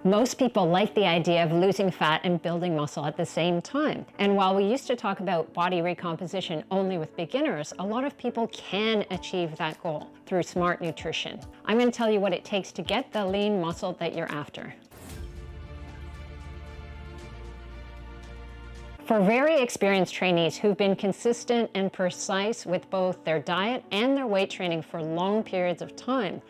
Most people like the idea of losing fat and building muscle at the same time. And while we used to talk about body recomposition only with beginners, a lot of people can achieve that goal through smart nutrition. I'm going to tell you what it takes to get the lean muscle that you're after. For very experienced trainees who've been consistent and precise with both their diet and their weight training for long periods of time,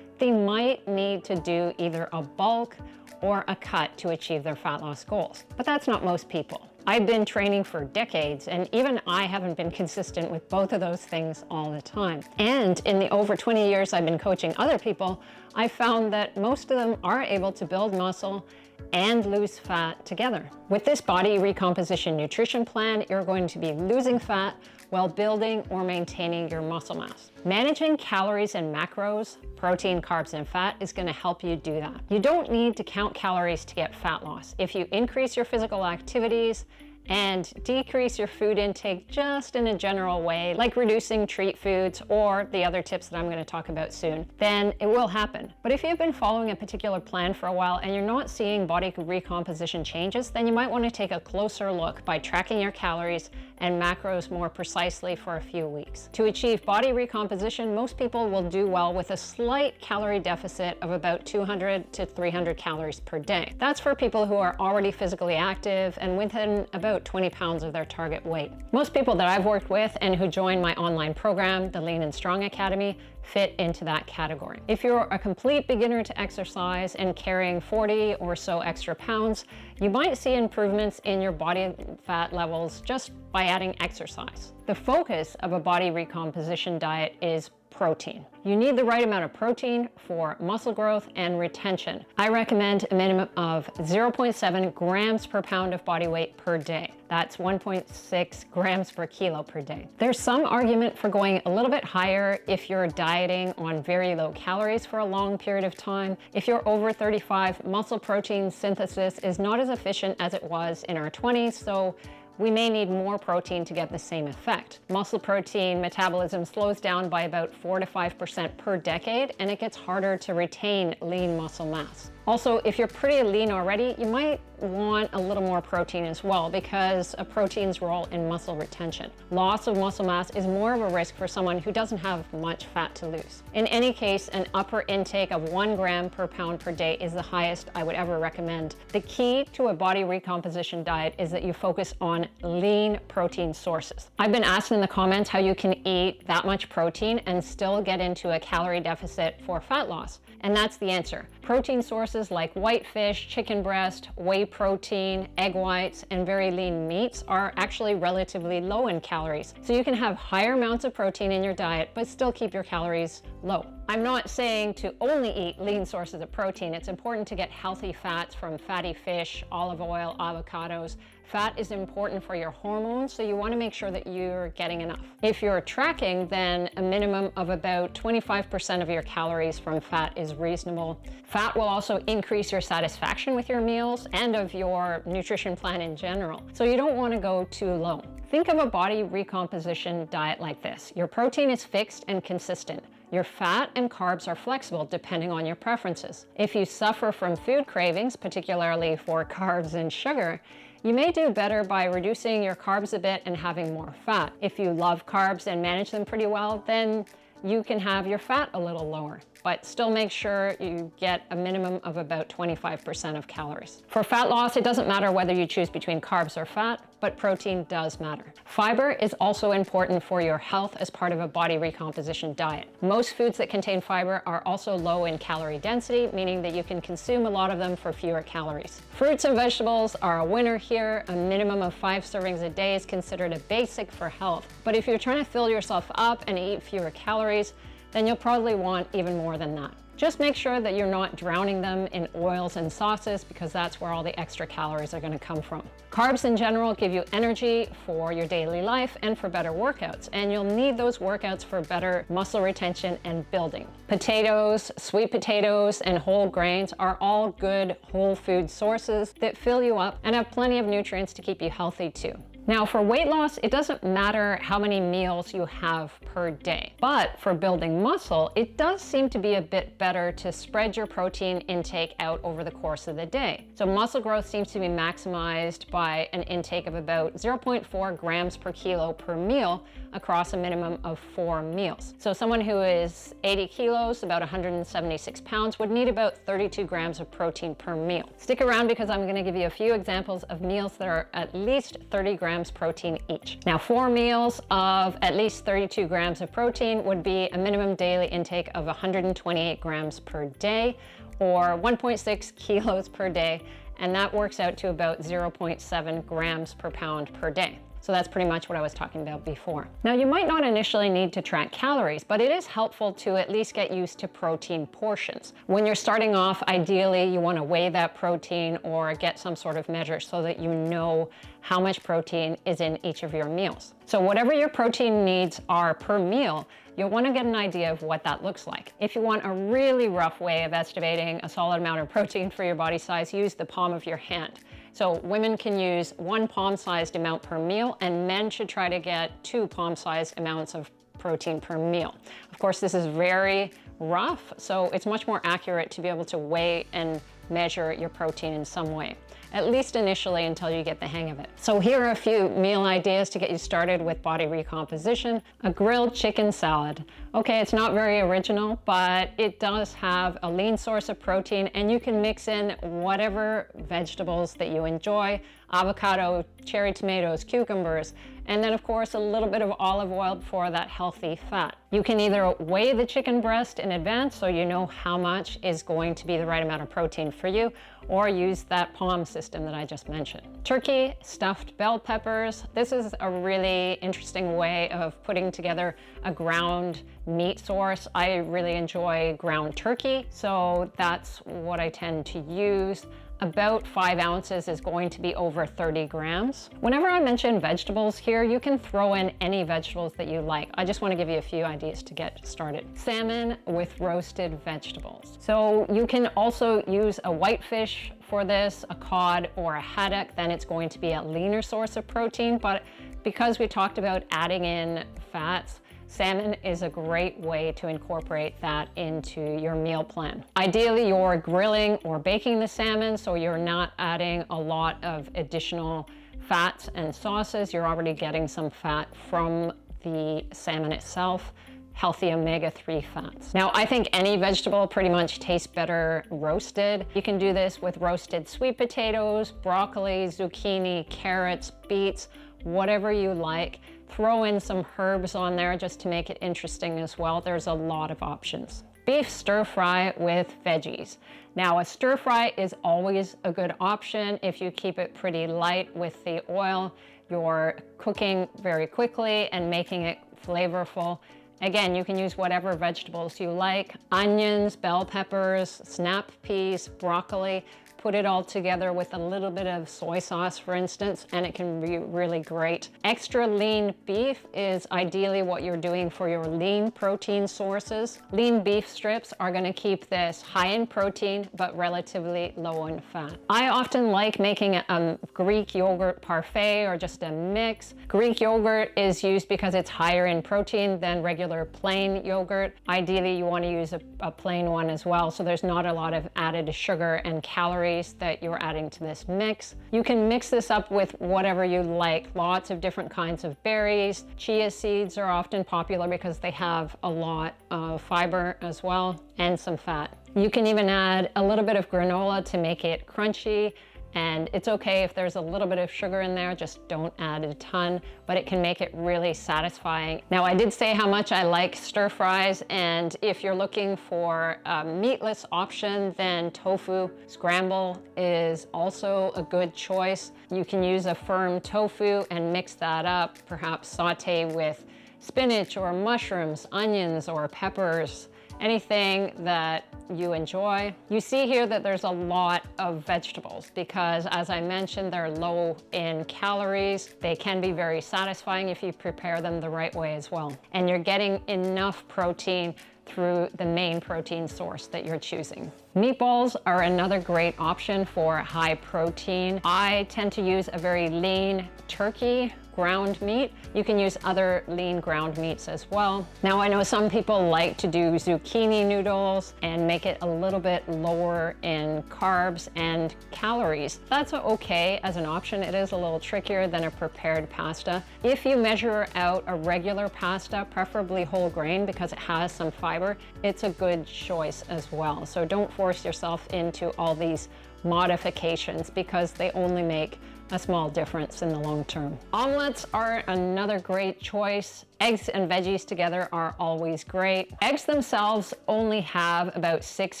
they might need to do either a bulk or a cut to achieve their fat loss goals. But that's not most people. I've been training for decades, and even I haven't been consistent with both of those things all the time. And in the over 20 years I've been coaching other people, I found that most of them are able to build muscle and lose fat together. With this body recomposition nutrition plan, you're going to be losing fat while building or maintaining your muscle mass. Managing calories and macros, protein, carbs, and fat is going to help you do that. You don't need to count calories to get fat loss. If you increase your physical activities and decrease your food intake just in a general way, like reducing treat foods or the other tips that I'm going to talk about soon, then it will happen. But if you've been following a particular plan for a while and you're not seeing body recomposition changes, then you might want to take a closer look by tracking your calories and macros more precisely for a few weeks. To achieve body recomposition, most people will do well with a slight calorie deficit of about 200 to 300 calories per day. That's for people who are already physically active and within about 20 pounds of their target weight. Most people that I've worked with and who join my online program, the Lean and Strong Academy, fit into that category. If you're a complete beginner to exercise and carrying 40 or so extra pounds, you might see improvements in your body fat levels just by adding exercise. The focus of a body recomposition diet is protein. You need the right amount of protein for muscle growth and retention. I recommend a minimum of 0.7 grams per pound of body weight per day. That's 1.6 grams per kilo per day. There's some argument for going a little bit higher if you're dieting on very low calories for a long period of time. If you're over 35, muscle protein synthesis is not as efficient as it was in our 20s, so we may need more protein to get the same effect. Muscle protein metabolism slows down by about 4 to 5% per decade, and it gets harder to retain lean muscle mass. Also, if you're pretty lean already, you might want a little more protein as well because of protein's role in muscle retention. Loss of muscle mass is more of a risk for someone who doesn't have much fat to lose. In any case, an upper intake of 1 gram per pound per day is the highest I would ever recommend. The key to a body recomposition diet is that you focus on lean protein sources. I've been asked in the comments how you can eat that much protein and still get into a calorie deficit for fat loss. And that's the answer. Protein sources like white fish, chicken breast, whey protein, egg whites, and very lean meats are actually relatively low in calories. So you can have higher amounts of protein in your diet, but still keep your calories low. I'm not saying to only eat lean sources of protein. It's important to get healthy fats from fatty fish, olive oil, avocados. Fat is important for your hormones, so you want to make sure that you're getting enough. If you're tracking, then a minimum of about 25% of your calories from fat is reasonable. Fat will also increase your satisfaction with your meals and of your nutrition plan in general, so you don't want to go too low. Think of a body recomposition diet like this. Your protein is fixed and consistent. Your fat and carbs are flexible depending on your preferences. If you suffer from food cravings, particularly for carbs and sugar, you may do better by reducing your carbs a bit and having more fat. If you love carbs and manage them pretty well, then you can have your fat a little lower, but still make sure you get a minimum of about 25% of calories. For fat loss, it doesn't matter whether you choose between carbs or fat, but protein does matter. Fiber is also important for your health as part of a body recomposition diet. Most foods that contain fiber are also low in calorie density, meaning that you can consume a lot of them for fewer calories. Fruits and vegetables are a winner here. A minimum of 5 servings a day is considered a basic for health. But if you're trying to fill yourself up and eat fewer calories, then you'll probably want even more than that. Just make sure that you're not drowning them in oils and sauces because that's where all the extra calories are going to come from. Carbs in general give you energy for your daily life and for better workouts, and you'll need those workouts for better muscle retention and building. Potatoes, sweet potatoes, and whole grains are all good whole food sources that fill you up and have plenty of nutrients to keep you healthy too. Now for weight loss, it doesn't matter how many meals you have per day, but for building muscle, it does seem to be a bit better to spread your protein intake out over the course of the day. So muscle growth seems to be maximized by an intake of about 0.4 grams per kilo per meal across a minimum of 4 meals. So someone who is 80 kilos, about 176 pounds, would need about 32 grams of protein per meal. Stick around because I'm going to give you a few examples of meals that are at least 30 grams protein each. Now 4 meals of at least 32 grams of protein would be a minimum daily intake of 128 grams per day, or 1.6 kilos per day, and that works out to about 0.7 grams per pound per day. So that's pretty much what I was talking about before. Now you might not initially need to track calories, but it is helpful to at least get used to protein portions. When you're starting off, ideally you want to weigh that protein or get some sort of measure so that you know how much protein is in each of your meals. So whatever your protein needs are per meal, you'll want to get an idea of what that looks like. If you want a really rough way of estimating a solid amount of protein for your body size, use the palm of your hand. So women can use 1 palm-sized amount per meal, and men should try to get 2 palm-sized amounts of protein per meal. Of course, this is very rough, so it's much more accurate to be able to weigh and measure your protein in some way, at least initially until you get the hang of it. So here are a few meal ideas to get you started with body recomposition. A grilled chicken salad. Okay, it's not very original, but it does have a lean source of protein, and you can mix in whatever vegetables that you enjoy: avocado, cherry tomatoes, cucumbers, and then of course a little bit of olive oil for that healthy fat. You can either weigh the chicken breast in advance so you know how much is going to be the right amount of protein for you, or use that palm system that I just mentioned. Turkey, stuffed bell peppers. This is a really interesting way of putting together a ground meat source. I really enjoy ground turkey, so that's what I tend to use. About 5 ounces is going to be over 30 grams. Whenever I mention vegetables here, you can throw in any vegetables that you like. I just want to give you a few ideas to get started. Salmon with roasted vegetables. So you can also use a whitefish for this, a cod or a haddock. Then it's going to be a leaner source of protein, but because we talked about adding in fats, salmon is a great way to incorporate that into your meal plan. Ideally, you're grilling or baking the salmon, so you're not adding a lot of additional fats and sauces. You're already getting some fat from the salmon itself, healthy omega-3 fats. Now, I think any vegetable pretty much tastes better roasted. You can do this with roasted sweet potatoes, broccoli, zucchini, carrots, beets, whatever you like. Throw in some herbs on there just to make it interesting as well. There's a lot of options. Beef stir fry with veggies. Now, a stir fry is always a good option if you keep it pretty light with the oil. You're cooking very quickly and making it flavorful. Again, you can use whatever vegetables you like: onions, bell peppers, snap peas, broccoli. Put it all together with a little bit of soy sauce, for instance, and it can be really great. Extra lean beef is ideally what you're doing for your lean protein sources. Lean beef strips are going to keep this high in protein but relatively low in fat. I often like making a Greek yogurt parfait or just a mix. Greek yogurt is used because it's higher in protein than regular plain yogurt. Ideally, you want to use a plain one as well, so there's not a lot of added sugar and calories that you're adding to this mix. You can mix this up with whatever you like. Lots of different kinds of berries. Chia seeds are often popular because they have a lot of fiber as well, and some fat. You can even add a little bit of granola to make it crunchy. And it's okay if there's a little bit of sugar in there, just don't add a ton, but it can make it really satisfying. Now, I did say how much I like stir fries, and if you're looking for a meatless option, then tofu scramble is also a good choice. You can use a firm tofu and mix that up, perhaps saute with spinach or mushrooms, onions or peppers, anything that you enjoy. You see here that there's a lot of vegetables because, as I mentioned, they're low in calories. They can be very satisfying if you prepare them the right way as well. And you're getting enough protein through the main protein source that you're choosing. Meatballs are another great option for high protein. I tend to use a very lean turkey ground meat. You can use other lean ground meats as well. Now, I know some people like to do zucchini noodles and make it a little bit lower in carbs and calories. That's okay as an option. It is a little trickier than a prepared pasta. If you measure out a regular pasta, preferably whole grain because it has some fiber, it's a good choice as well. So don't force yourself into all these modifications because they only make a small difference in the long term. Omelets are another great choice. Eggs and veggies together are always great. Eggs themselves only have about 6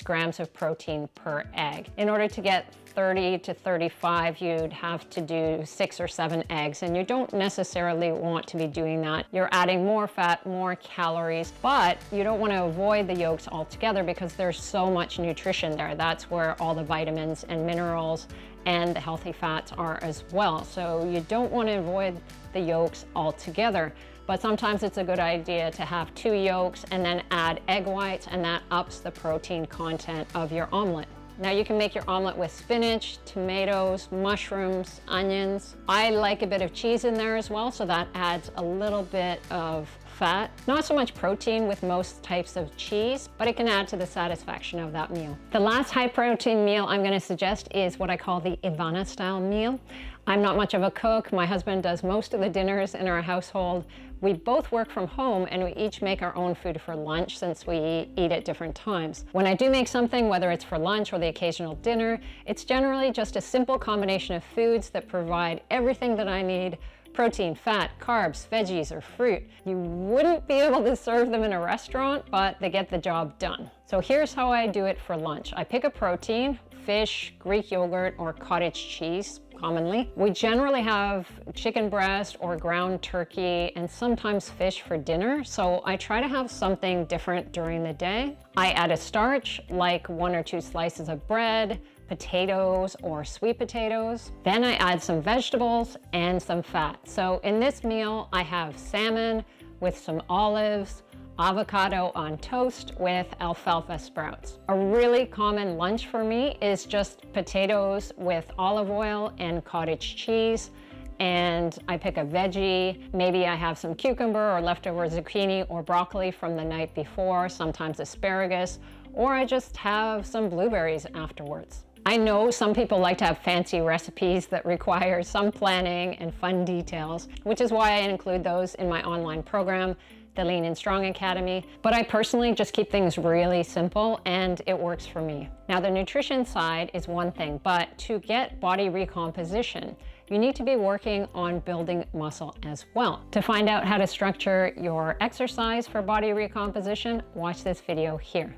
grams of protein per egg. In order to get 30 to 35, you'd have to do 6 or 7 eggs, and you don't necessarily want to be doing that. You're adding more fat, more calories, but you don't want to avoid the yolks altogether because there's so much nutrition there. That's where all the vitamins and minerals and the healthy fats are as well. So you don't want to avoid the yolks altogether. But sometimes it's a good idea to have 2 yolks and then add egg whites, and that ups the protein content of your omelet. Now you can make your omelet with spinach, tomatoes, mushrooms, onions. I like a bit of cheese in there as well, so that adds a little bit of fat. Not so much protein with most types of cheese, but it can add to the satisfaction of that meal. The last high protein meal I'm going to suggest is what I call the Ivana style meal. I'm not much of a cook. My husband does most of the dinners in our household. We both work from home and we each make our own food for lunch since we eat at different times. When I do make something, whether it's for lunch or the occasional dinner, it's generally just a simple combination of foods that provide everything that I need: protein, fat, carbs, veggies, or fruit. You wouldn't be able to serve them in a restaurant, but they get the job done. So here's how I do it for lunch. I pick a protein: fish, Greek yogurt, or cottage cheese. Commonly, we generally have chicken breast or ground turkey and sometimes fish for dinner, so I try to have something different during the day. I add a starch, like 1 or 2 slices of bread, potatoes or sweet potatoes. Then I add some vegetables and some fat. So in this meal, I have salmon with some olives, avocado on toast with alfalfa sprouts. A really common lunch for me is just potatoes with olive oil and cottage cheese, and I pick a veggie. Maybe I have some cucumber or leftover zucchini or broccoli from the night before, sometimes asparagus, or I just have some blueberries afterwards. I know some people like to have fancy recipes that require some planning and fun details, which is why I include those in my online program, the Lean and Strong Academy, but I personally just keep things really simple and it works for me. Now, the nutrition side is one thing, but to get body recomposition, you need to be working on building muscle as well. To find out how to structure your exercise for body recomposition, watch this video here.